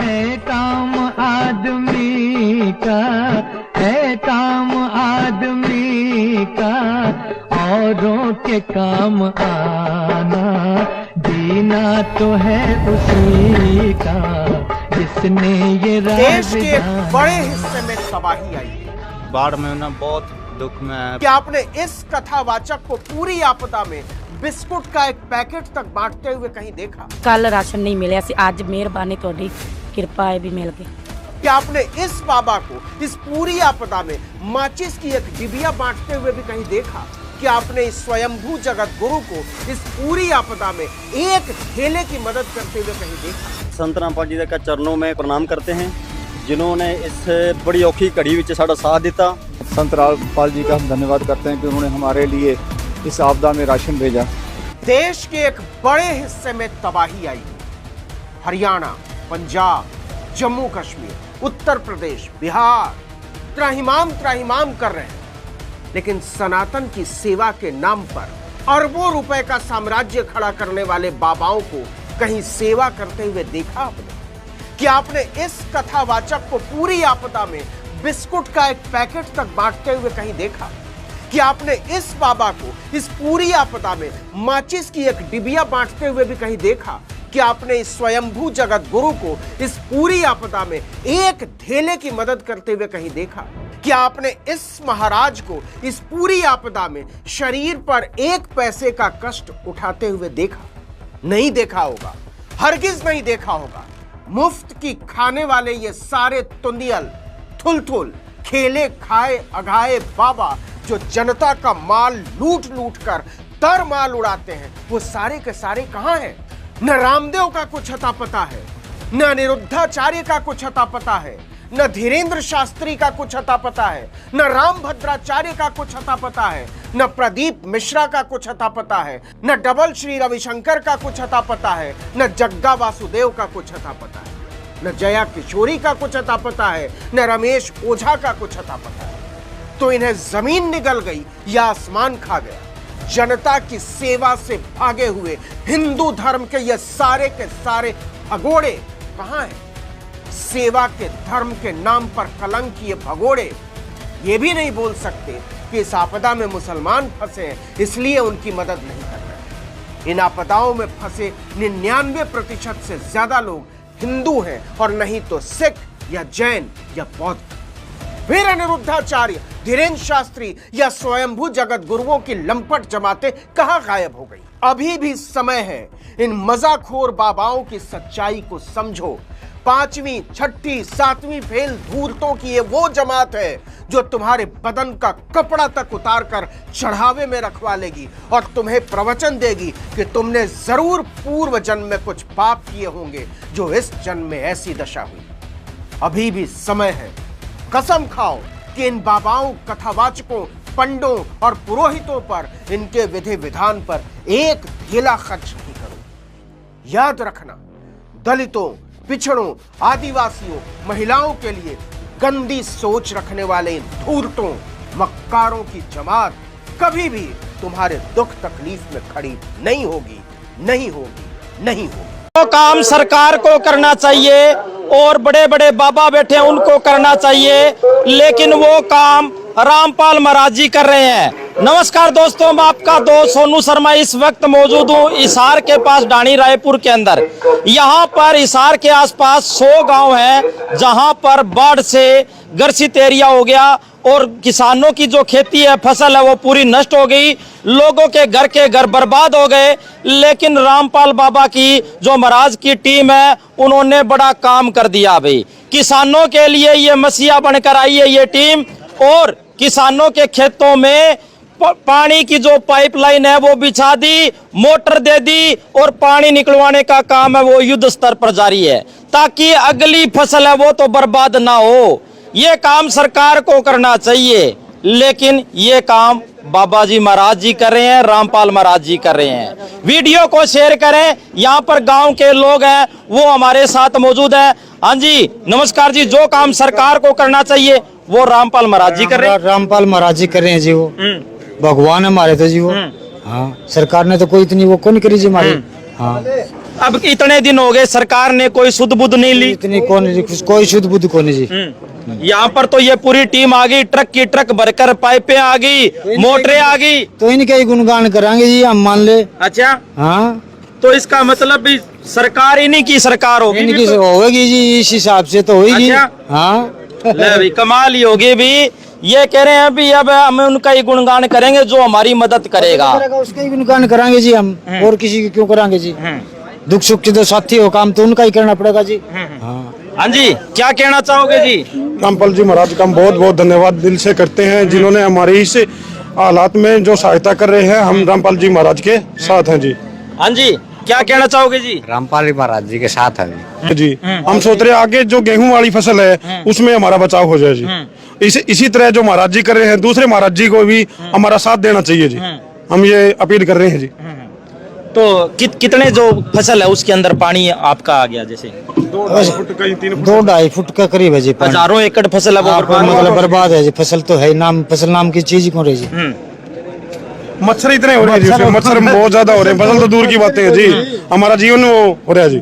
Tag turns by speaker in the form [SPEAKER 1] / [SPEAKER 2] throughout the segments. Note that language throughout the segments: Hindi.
[SPEAKER 1] है काम आदमी का, है काम आदमी का, औरों के काम आना, जीना तो है उसी का जिसने ये
[SPEAKER 2] देश के बड़े हिस्से में तबाही आई है।
[SPEAKER 3] बाढ़ में ना बहुत दुख में है।
[SPEAKER 2] क्या आपने इस कथावाचक को पूरी आपदा में बिस्कुट का एक पैकेट तक बांटते हुए कहीं देखा?
[SPEAKER 4] कल राशन नहीं मिले, आज मेहरबानी थोड़ी कृपा है भी मिल गई।
[SPEAKER 2] क्या आपने इस बाबा को इस पूरी आपदा में माचिस की एक डिबिया बांटते हुए भी कहीं देखा? क्या आपने इस स्वयंभू जगत गुरु को इस पूरी आपदा में एक ठेले की मदद करते हुए कहीं देखा?
[SPEAKER 5] संत रामपाल जी के चरणों में प्रणाम करते हैं, जिन्होंने इस बड़ी औखी घड़ी में साड़ा साथ दिता।
[SPEAKER 6] संत रामपाल जी का हम धन्यवाद करते हैं कि उन्होंने हमारे लिए इस आपदा में राशन भेजा।
[SPEAKER 2] देश के एक बड़े हिस्से में तबाही आई। हरियाणा, पंजाब, जम्मू कश्मीर, उत्तर प्रदेश, बिहार त्राहिमाम कर रहे हैं, लेकिन सनातन की सेवा के नाम पर अरबों रुपए का साम्राज्य खड़ा करने वाले बाबाओं को कहीं सेवा करते हुए देखा आपने? क्या आपने इस कथावाचक को पूरी आपदा में बिस्कुट का एक पैकेट तक बांटते हुए कहीं देखा? क्या आपने इस बाबा को इस पूरी आपदा में माचिस की एक डिबिया बांटते हुए भी कहीं देखा? क्या आपने इस स्वयंभू जगत गुरु को इस पूरी आपदा में एक ढेले की मदद करते हुए कहीं देखा? क्या आपने इस महाराज को इस पूरी आपदा में शरीर पर एक पैसे का कष्ट उठाते हुए देखा? नहीं देखा होगा, हरगिज नहीं देखा होगा। मुफ्त की खाने वाले ये सारे तुंदियल, थुल खेले खाए अघाए बाबा जो जनता का माल लूट कर तर माल उड़ाते हैं, वो सारे के सारे कहां हैं? न रामदेव का कुछ अता पता है, न अनिरुद्धाचार्य का कुछ अता पता है, न धीरेन्द्र शास्त्री का कुछ अता पता है, न राम भद्राचार्य का कुछ अता पता है, न प्रदीप मिश्रा का कुछ अता पता है, न डबल श्री रविशंकर का कुछ अता पता है, न जग्गा वासुदेव का कुछ अता पता है, न जया किशोरी का कुछ अता पता है, न रमेश ओझा का कुछ अता पता है। तो इन्हें जमीन निगल गई या आसमान खा गया? जनता की सेवा से भागे हुए हिंदू धर्म के ये सारे के सारे भगोड़े कहां हैं? सेवा के धर्म के नाम पर कलंक ये भगोड़े ये भी नहीं बोल सकते कि इस आपदा में मुसलमान फंसे हैं इसलिए उनकी मदद नहीं कर रहे। इन आपदाओं में फंसे 99% से ज्यादा लोग हिंदू हैं और नहीं तो सिख या जैन या बौद्ध। फिर अनिरुद्धाचार्य, धीरेन्द्र शास्त्री या स्वयंभू जगत गुरुओं की लंपट जमातें कहां गायब हो गई? अभी भी समय है इन मजाखोर बाबाओं की सच्चाई को समझो। 5वीं, 6ठी, 7वीं फेल धूर्तों की ये वो जमात है जो तुम्हारे बदन का कपड़ा तक उतार कर चढ़ावे में रखवा लेगी और तुम्हें प्रवचन देगी कि तुमने जरूर पूर्व जन्म में कुछ पाप किए होंगे जो इस जन्म में ऐसी दशा हुई। अभी भी समय है, कसम खाओ कि इन बाबाओं, कथावाचकों, पंडों और पुरोहितों पर, इनके विधि विधान पर एक ढेला खर्च नहीं करो। याद रखना, दलितों, पिछड़ों, आदिवासियों, महिलाओं के लिए गंदी सोच रखने वाले इन धूर्तों, मक्कारों की जमात कभी भी तुम्हारे दुख तकलीफ में खड़ी नहीं होगी, नहीं होगी, नहीं होगी।
[SPEAKER 7] तो काम सरकार को करना चाहिए और बड़े बड़े बाबा बैठे हैं उनको करना चाहिए, लेकिन वो काम रामपाल महाराज जी कर रहे हैं। नमस्कार दोस्तों, मैं आपका दोस्त सोनू शर्मा इस वक्त मौजूद हूँ हिसार के पास डाणी रायपुर के अंदर। यहाँ पर हिसार के आसपास 100 गांव हैं जहाँ पर बाढ़ से ग्रसित एरिया हो गया और किसानों की जो खेती है, फसल है, वो पूरी नष्ट हो गई। लोगों के घर बर्बाद हो गए। लेकिन रामपाल बाबा की जो महाराज की टीम है उन्होंने बड़ा काम कर दिया भाई। किसानों के लिए ये मसीहा बनकर आई है ये टीम और किसानों के खेतों में पानी की जो पाइपलाइन है वो बिछा दी, मोटर दे दी और पानी निकलवाने का काम है वो युद्ध स्तर पर जारी है ताकि अगली फसल है वो तो बर्बाद ना हो। ये काम सरकार को करना चाहिए, लेकिन ये काम बाबा जी महाराज जी कर रहे हैं, रामपाल महाराज जी कर रहे हैं। वीडियो को शेयर करें। यहाँ पर गांव के लोग हैं वो हमारे साथ मौजूद हैं। हाँ जी, नमस्कार जी। जो काम सरकार को करना चाहिए वो रामपाल महाराज जी कर रहे हैं।
[SPEAKER 8] रामपाल महाराज जी कर रहे हैं जी। वो भगवान हमारे तो जी वो। हाँ, सरकार ने तो कोई इतनी वो कौन करी जी हमारी। हाँ,
[SPEAKER 7] अब इतने दिन हो गए, सरकार ने कोई सुध बुध नहीं ली।
[SPEAKER 8] इतनी कोई शुद्ध बुद्ध कौन जी।
[SPEAKER 7] यहाँ पर तो ये पूरी टीम आ गई, ट्रक की ट्रक भरकर, पाइपें आ गई, मोटरें आ गई,
[SPEAKER 8] तो इनके ही गुणगान कराएंगे जी हम, मान ले।
[SPEAKER 7] अच्छा,
[SPEAKER 8] हाँ,
[SPEAKER 7] तो इसका मतलब भी सरकार इन्हीं की सरकार होगी।
[SPEAKER 8] इनकी होगी जी, इस हिसाब से तो होगी।
[SPEAKER 7] अच्छा?
[SPEAKER 8] हाँ
[SPEAKER 7] ले भाई, कमाल ही होगी भी। ये कह रहे हैं भी अब हम उनका ही गुणगान करेंगे जो हमारी मदद करेगा।
[SPEAKER 8] उसका ही गुणगान कराएंगे जी हम, और किसी की क्यों कराएंगे जी। दुख सुख के जो साथी हो काम तो उनका ही करना पड़ेगा जी। हाँ
[SPEAKER 7] हाँ जी, क्या कहना चाहोगे जी?
[SPEAKER 9] रामपाल जी महाराज का हम बहुत बहुत धन्यवाद दिल से करते हैं, जिन्होंने हमारी इस हालात में जो सहायता कर रहे हैं। हम रामपाल जी महाराज के साथ हैं जी।
[SPEAKER 7] हाँ जी, क्या कहना चाहोगे जी?
[SPEAKER 8] रामपाल महाराज जी के साथ है
[SPEAKER 9] जी। हम सोच रहे हैं आगे जो गेहूं वाली फसल है उसमें हमारा बचाव हो जाए जी। इसी तरह जो महाराज जी कर रहे हैं, दूसरे महाराज जी को भी हमारा साथ देना चाहिए जी। हम ये अपील कर रहे हैं जी।
[SPEAKER 7] तो कितने जो फसल है उसके अंदर पानी आपका आ गया? जैसे
[SPEAKER 8] 2-2.5 फुट का करीब है जी।
[SPEAKER 7] हजारों एकड़ फसल है वो
[SPEAKER 8] मतलब बर्बाद है जी। फसल तो है नाम, फसल नाम की चीज ही कौन रही जी।
[SPEAKER 9] मच्छर इतने हो रहे हैं जी, उसमें मच्छर बहुत ज्यादा हो रहे हैं। फसल तो दूर की बातें है जी, हमारा जीवन वो हो रहा है जी।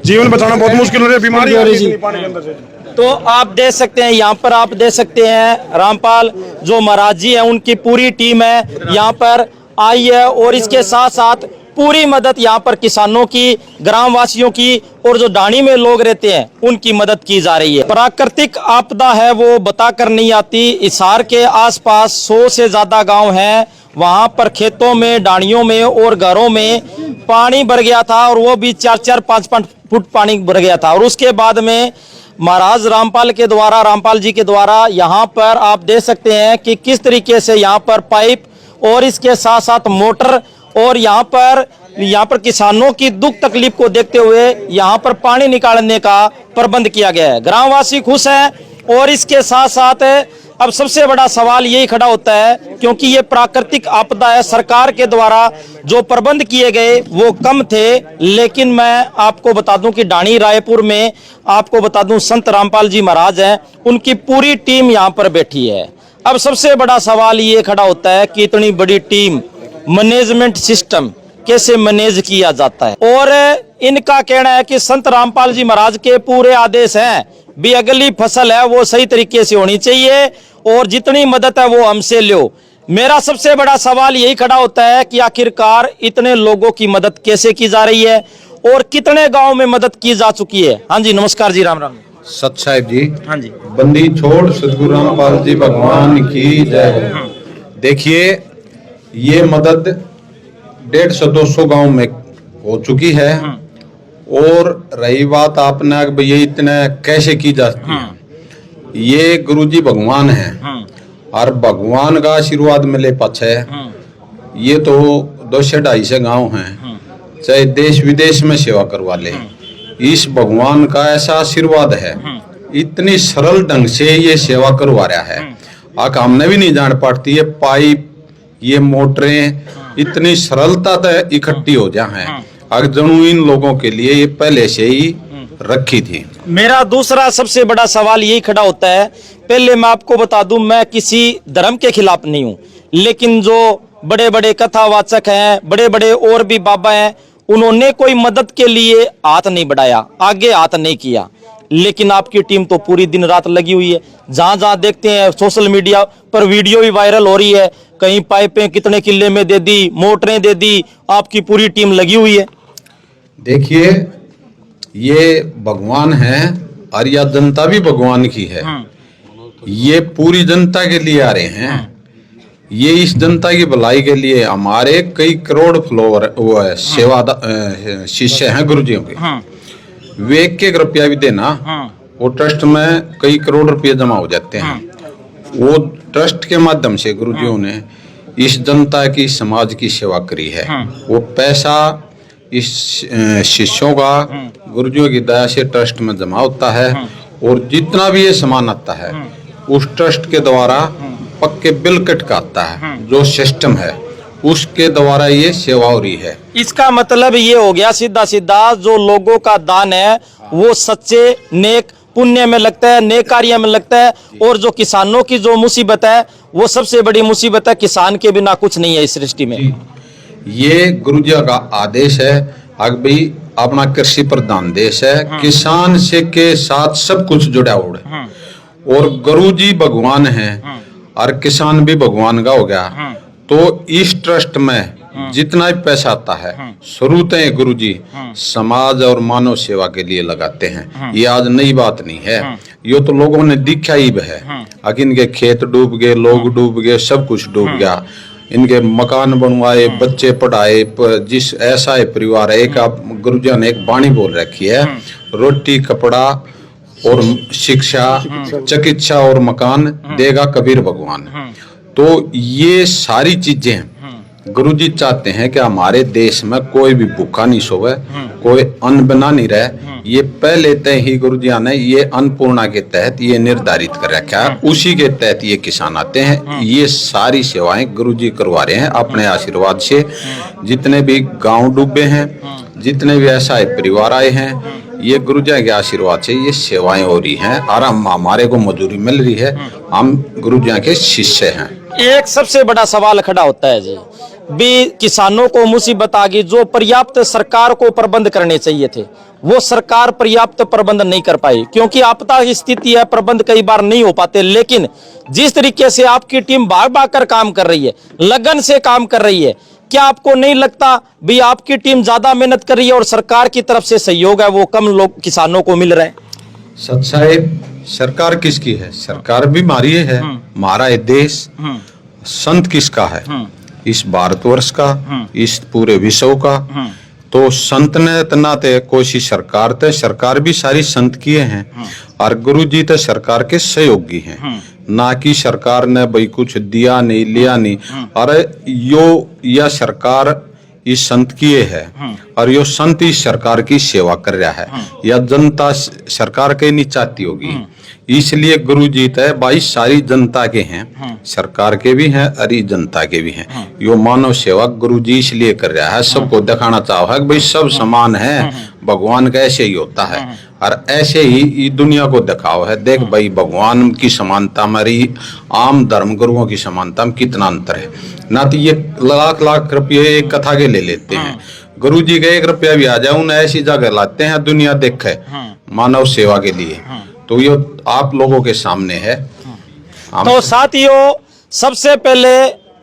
[SPEAKER 9] जीवन बचाना बहुत मुश्किल हो रहा है, बीमारी हो रही है पानी के अंदर से।
[SPEAKER 7] तो आप देख सकते हैं, यहाँ पर आप देख सकते हैं रामपाल जो महाराज जी है उनकी पूरी टीम है यहाँ पर आई है, और इसके साथ साथ पूरी मदद यहाँ पर किसानों की, ग्रामवासियों की, और जो डाणी में लोग रहते हैं उनकी मदद की जा रही है। प्राकृतिक आपदा है वो बता कर नहीं आती। हिसार के आसपास 100 से ज्यादा गांव हैं, वहां पर खेतों में, डाणियों में और घरों में पानी भर गया था, और वो भी 4-4, 5-5 फुट पानी भर गया था। और उसके बाद में महाराज रामपाल जी के द्वारा यहाँ पर आप देख सकते हैं कि किस तरीके से यहाँ पर पाइप और इसके साथ साथ मोटर, और यहाँ पर किसानों की दुख तकलीफ को देखते हुए यहाँ पर पानी निकालने का प्रबंध किया गया है। ग्रामवासी खुश हैं, और इसके साथ साथ अब सबसे बड़ा सवाल यही खड़ा होता है, क्योंकि ये प्राकृतिक आपदा है, सरकार के द्वारा जो प्रबंध किए गए वो कम थे। लेकिन मैं आपको बता दूं कि डाणी रायपुर में आपको बता दूं संत रामपाल जी महाराज हैं, उनकी पूरी टीम यहाँ पर बैठी है। अब सबसे बड़ा सवाल ये खड़ा होता है कि इतनी बड़ी टीम, मैनेजमेंट सिस्टम कैसे मैनेज किया जाता है। और इनका कहना है कि संत रामपाल जी महाराज के पूरे आदेश हैं भी अगली फसल है वो सही तरीके से होनी चाहिए, और जितनी मदद है वो हमसे लो। मेरा सबसे बड़ा सवाल यही खड़ा होता है कि आखिरकार इतने लोगों की मदद कैसे की जा रही है, और कितने गांव में मदद की जा चुकी है। हाँ जी, नमस्कार जी, राम राम।
[SPEAKER 10] सत साहिब जी।
[SPEAKER 7] हाँ जी।
[SPEAKER 10] बंदी छोड़ सतगुरु रामपाल जी भगवान की जय। देखिए, ये मदद 150-200 गांव में हो चुकी है, और रही बात आपने ये इतना कैसे की जाती है, ये गुरुजी भगवान है, और भगवान का आशीर्वाद मिले पाछे ये तो 200-250 गांव हैं, चाहे देश विदेश में सेवा करवा ले, इस भगवान का ऐसा आशीर्वाद है, इतनी सरल ढंग से ये सेवा करवा रहा है। आक हमने भी नहीं जान पाती, ये पाइप, ये मोटरें इतनी सरलता से इकट्ठी हो जाए हैं, अगर जनू इन लोगों के लिए ये पहले से ही रखी थी।
[SPEAKER 7] मेरा दूसरा सबसे बड़ा सवाल यही खड़ा होता है, पहले मैं आपको बता दूं, मैं किसी धर्म के खिलाफ नहीं हूं, लेकिन जो बड़े बड़े कथावाचक हैं, बड़े बड़े और भी बाबा हैं, उन्होंने कोई मदद के लिए हाथ नहीं बढ़ाया, आगे हाथ नहीं किया। लेकिन आपकी टीम तो पूरी दिन रात लगी हुई है। जहां जहां देखते हैं सोशल मीडिया पर वीडियो भी वायरल हो रही है, कहीं पाइपें कितने किले में दे दी, मोटरें दे दी, आपकी पूरी टीम लगी हुई है।
[SPEAKER 10] देखिए, ये भगवान है और यह जनता भी भगवान की है। ये पूरी जनता के लिए आ रहे हैं, ये इस जनता की भलाई के लिए। हमारे कई करोड़ फॉलोअर वो है, सेवा शिष्य हैं गुरुजियों के, वे 1 रुपया भी देना, वो ट्रस्ट में कई करोड़ रुपये जमा हो जाते हैं। वो ट्रस्ट के माध्यम से गुरुजियों ने इस जनता की, समाज की सेवा करी है। वो पैसा इस शिष्यों का गुरुजियों की दया से ट्रस्ट में जमा होता है, और जितना भी ये सामान आता है उस ट्रस्ट के द्वारा पक्के बिल कटकाता है, जो सिस्टम है उसके द्वारा ये सेवा हो रही है।
[SPEAKER 7] इसका मतलब ये हो गया सीधा सीधा, जो लोगों का दान है वो सच्चे नेक पुण्य में लगता है, नेक कार्य में लगता है। और जो किसानों की जो मुसीबत है वो सबसे बड़ी मुसीबत है, किसान के बिना कुछ नहीं है इस सृष्टि में।
[SPEAKER 10] ये गुरुजी का आदेश है, अब भाई अपना कृषि प्रधान देश है, किसान से के साथ सब कुछ जुड़ा हुआ है, और गुरु जी भगवान हैं और किसान भी भगवान का हो गया। तो इस ट्रस्ट में जितना भी पैसा आता है शुरू से गुरु जी समाज और मानव सेवा के लिए लगाते हैं। ये आज नई बात नहीं है, ये तो लोगों ने देखा ही है। अगर इनके खेत डूब गए, लोग डूब गए, सब कुछ डूब गया, इनके मकान बनवाए, बच्चे पढ़ाए, जिस ऐसा है परिवार है। एक आप गुरुजी ने एक वाणी बोल रखी है, रोटी कपड़ा और शिक्षा, चिकित्सा और मकान देगा कबीर भगवान। तो ये सारी चीजें गुरुजी चाहते हैं कि हमारे देश में कोई भी भूखा नहीं सोवे, कोई अन्न बिना नहीं रहे। ये पहले तय ही गुरुजी ने ये अन्नपूर्णा के तहत ये निर्धारित कर रखा है, उसी के तहत ये किसान आते हैं। ये सारी सेवाएं गुरुजी करवा रहे हैं अपने आशीर्वाद से। जितने भी गांव डूबे हैं, जितने भी ऐसा परिवार आए हैं, ये गुरुजी के आशीर्वाद से ये सेवाएं हो रही हैं और हम हमारे को मजदूरी मिल रही है। हम गुरुजी के शिष्य हैं।
[SPEAKER 7] एक सबसे बड़ा सवाल खड़ा होता है जी, भी किसानों को मुसीबत आ गई, जो पर्याप्त सरकार को प्रबंध करने चाहिए थे वो सरकार पर्याप्त प्रबंध नहीं कर पाई, क्योंकि आपदा की स्थिति है, प्रबंध कई बार नहीं हो पाते। लेकिन जिस तरीके से आपकी टीम भाग भाग कर काम कर रही है, लगन से काम कर रही है, क्या आपको नहीं लगता भी आपकी टीम ज्यादा मेहनत कर रही है और सरकार की तरफ से सहयोग है वो कम लोग किसानों को मिल रहा है?
[SPEAKER 10] सच्चाई सरकार किसकी है? सरकार भी हमारी है, हमारा है देश। संत किसका है? इस भारतवर्ष का, इस पूरे विश्व का। तो संत ने इतना ते कोशिश सरकार ते, सरकार भी सारी संत किए हैं और गुरु जी तो सरकार के सहयोगी हैं, ना कि सरकार ने भाई कुछ दिया नहीं लिया नहीं। अरे यो यह सरकार इस संत किए है और यो संत इस सरकार की सेवा कर रहा है, या जनता सरकार के नहीं चाहती होगी। इसलिए गुरु जी तो भाई सारी जनता के हैं, सरकार के भी हैं और जनता के भी हैं। यो मानव सेवा गुरु जी इसलिए कर रहा है, सबको दिखाना चाहो है कि भाई सब समान है, भगवान का ऐसे ही होता है और ऐसे ही दुनिया को दिखाओ है। देख भाई भगवान की समानता हमारी आम धर्म गुरुओं की समानता में कितना अंतर है। ना तो ये लाख लाख रुपये एक कथा के ले लेते हैं, गुरु जी का 1 रुपया भी आ जाए उन्हें ऐसी जगह लाते हैं दुनिया देखे मानव सेवा के लिए। तो ये आप लोगों के सामने है।
[SPEAKER 7] तो साथियों, सबसे पहले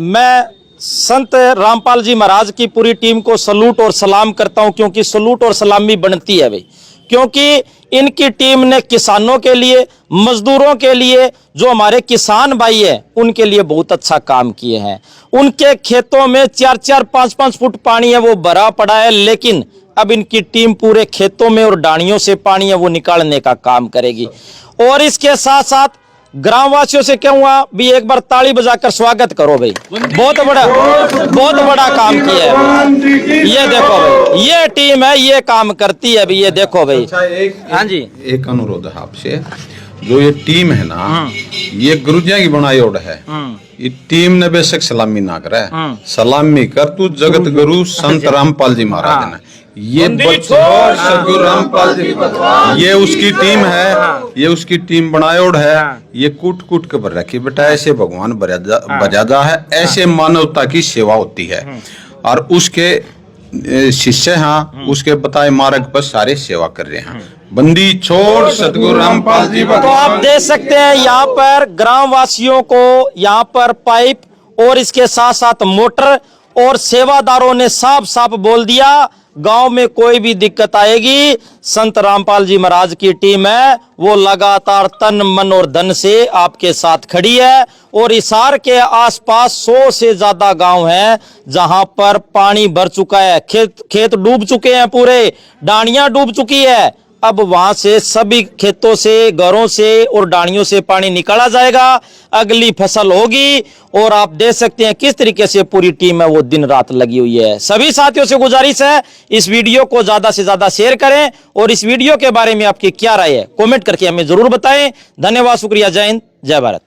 [SPEAKER 7] मैं संत रामपाल जी महाराज की पूरी टीम को सलूट और सलाम करता हूं, क्योंकि सलूट और सलामी बनती है भाई, क्योंकि इनकी टीम ने किसानों के लिए, मजदूरों के लिए, जो हमारे किसान भाई हैं उनके लिए बहुत अच्छा काम किए हैं। उनके खेतों में 4-4, 5-5 फुट पानी है वो भरा पड़ा है, लेकिन अब इनकी टीम पूरे खेतों में और डाणियों से पानी है वो निकालने का काम करेगी। और इसके साथ साथ ग्रामवासियों से कहूंगा भी एक बार ताली बजाकर स्वागत करो भाई, बहुत बड़ा काम किया है। ये देखो भाई, ये टीम है, ये काम करती है भाई, ये देखो भाई। हाँ जी,
[SPEAKER 10] एक अनुरोध है आपसे, जो ये टीम है ना, ये गुरुजिया की बनाई ओर है। ये टीम ने बेशक सलामी ना करे, सलामी कर तू जगत गुरु संत रामपाल जी महाराज ने। ये सदगुरु रामपाल जी, ये उसकी टीम है, ये उसकी टीम बनाए ओर है। ये कूट कूट के भर रखी बेटा, ऐसे भगवान बजादा है, ऐसे मानवता की सेवा होती है। और उसके शिष्य हाँ उसके बताए मार्ग पर सारे सेवा कर रहे हैं। बंदी छोड़ सतगुरु रामपाल जी।
[SPEAKER 7] तो आप देख सकते हैं यहाँ पर ग्राम वासियों को यहाँ पर पाइप और इसके साथ साथ मोटर और सेवादारों ने साफ साफ बोल दिया, गांव में कोई भी दिक्कत आएगी, संत रामपाल जी महाराज की टीम है वो लगातार तन मन और धन से आपके साथ खड़ी है। और हिसार के आसपास 100 से ज्यादा गांव हैं जहां पर पानी भर चुका है, खेत डूब चुके हैं, पूरे डाणियां डूब चुकी है। अब वहां से सभी खेतों से, घरों से और डाणियों से पानी निकाला जाएगा, अगली फसल होगी। और आप देख सकते हैं किस तरीके से पूरी टीम है वो दिन रात लगी हुई है। सभी साथियों से गुजारिश है इस वीडियो को ज्यादा से ज्यादा शेयर करें और इस वीडियो के बारे में आपकी क्या राय है कमेंट करके हमें जरूर बताएं। धन्यवाद, शुक्रिया, जय हिंद, जय भारत।